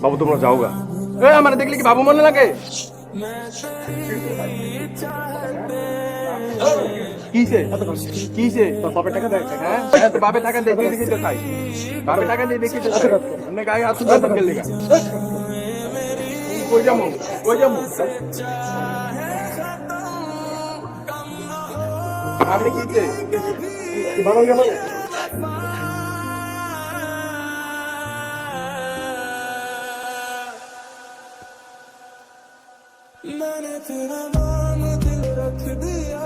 বাবু তোমরা যাও গা। আমার দেখলে কি বাবু মনে লাগে? কিসে কিসে তোর বাপের টাকা দেয়? হ্যাঁ বাপের টাকা দেখে দেখে তো খাই, বাপের টাকা দিয়ে দেখে তো আপনি গায়ে হাত তুলতে গেলে গা। কই যাবো কই যাবো? আপনি কিসে বানাও যাবো? मैंने तेरा नाम दिल रख दिया,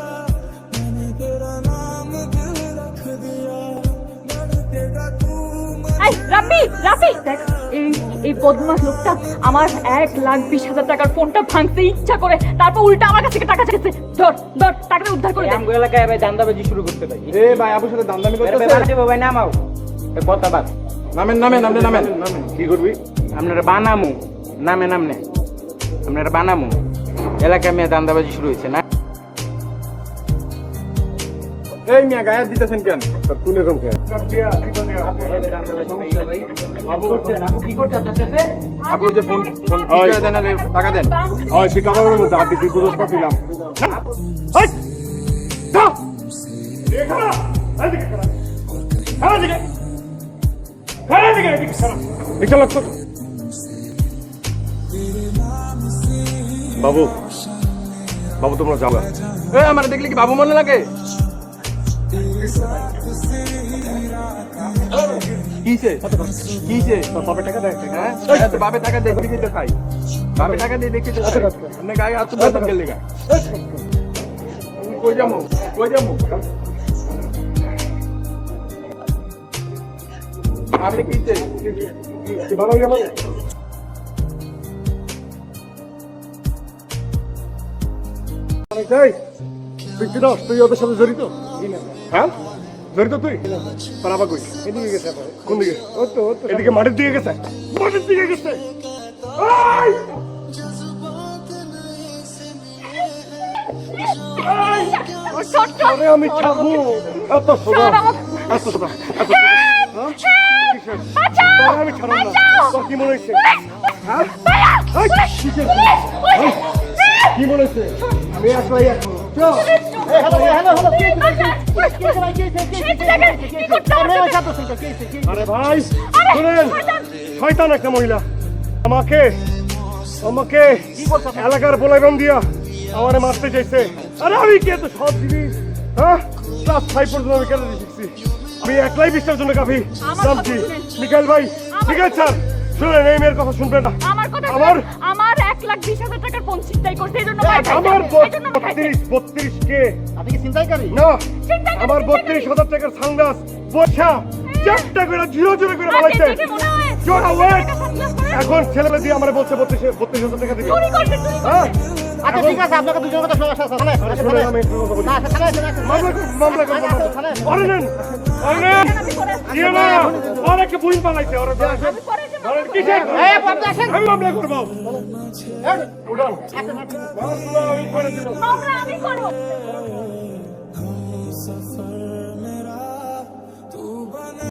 मैंने तेरा नाम दिल रख दिया, मैंने तेरा तू রাফি রাফি দেখ, এই বদমাশ লোকটা আমার 1,20,000 টাকার ফোনটা ভাঙতে ইচ্ছা করে, তারপর উল্টা আমার কাছ থেকে টাকা চাইছে। ধর ধর টাকাটা উদ্ধার করে দে। আমগো এলাকায় ভাই দান্দাবাজি শুরু করতে ভাই। এ ভাই আপুর সাথে দান্দামি করতেছে। ভাই নামাও এ কথা বাদ। নামেন নামেন নামেন নামেন নামেন। কি করবি? আপনারা বানামু নামে নামনে, আপনারা বানামু এলাকায় মেয়ে দান্দাবাজি শুরু হয়েছে না। এই মিয়া গায়ে হাত দিতেছেন কেন? তুই এরকম কেন? আপু যে ফোন ফোন দেন টাকা দেন। হয় সে টাকা দেন যা দিতে পুরস্কার দিলাম। এই দাও দেখো এদিকে করা এদিকে এদিকে এদিকে সারা এটা লক্ষ্য। বাবু বাবু তোমরা যাও। আমার দেখলে কি বাবু মনে লাগে? কিসে কিসে তোর বাপের টাকা দেয়? হ্যাঁ বাপের টাকা দেখে দেখে তো খাই, বাপের টাকা দিয়ে দেখে তো আপনি গায়ে হাত তুলতে গেলে গা। কই যাবো কই যাবো? আপনি কিসে বানাও যাবো? তুই ওদের সাথে জড়িত? হ্যাঁ জড়িত তুই? তোর আবার কই? এদিকে গেছে। কোন দিকে? এদিকে মাটির দিকে গেছে, মাটির দিকে গেছে। আমি ছাড়বো এত সোজা এত সোজা এত আমি ছাড়ব না। তোর কি মনে হচ্ছে? কি মনে হচ্ছে? আমি একলাই এখন আরে ভাই শুনেন, শয়তান একটা মহিলা আমাকে আমাকে এলাকার বলাইবাম দিয়া আমারে মারতে চাইছে। আরে আমি কে তো সব জিনিস হ্যাঁ ক্লাস 5 পর্যন্ত আমি কেন শিখছি। আমি একলাই বিশ্বাস জন্য কাফি নামছি। মিকাইল ভাই মিকাইল স্যার শুনেন, এই মেয়ের কথা শুনবেন না। আমার 1,20,000 টাকার ফোন ছিনতাই করতে, এজন্য আমার 32 কে আপনি কি চিন্তাকারী? না আমার 32,000 টাকার সানগ্লাস বসা চারটা করে জিরো জিরো করে বানাইছে। এখন ছেলেমেয়ে দিয়ে আমার বলছে 32,000 টাকা দিবে। হ্যাঁ আচ্ছা ঠিক আছে, আপনাকে দুজনের কথা শোনা আছে। মামলা করবো। অনেকে বুড়ি পালাইছে। আমি মামলা করবো। আমি করব।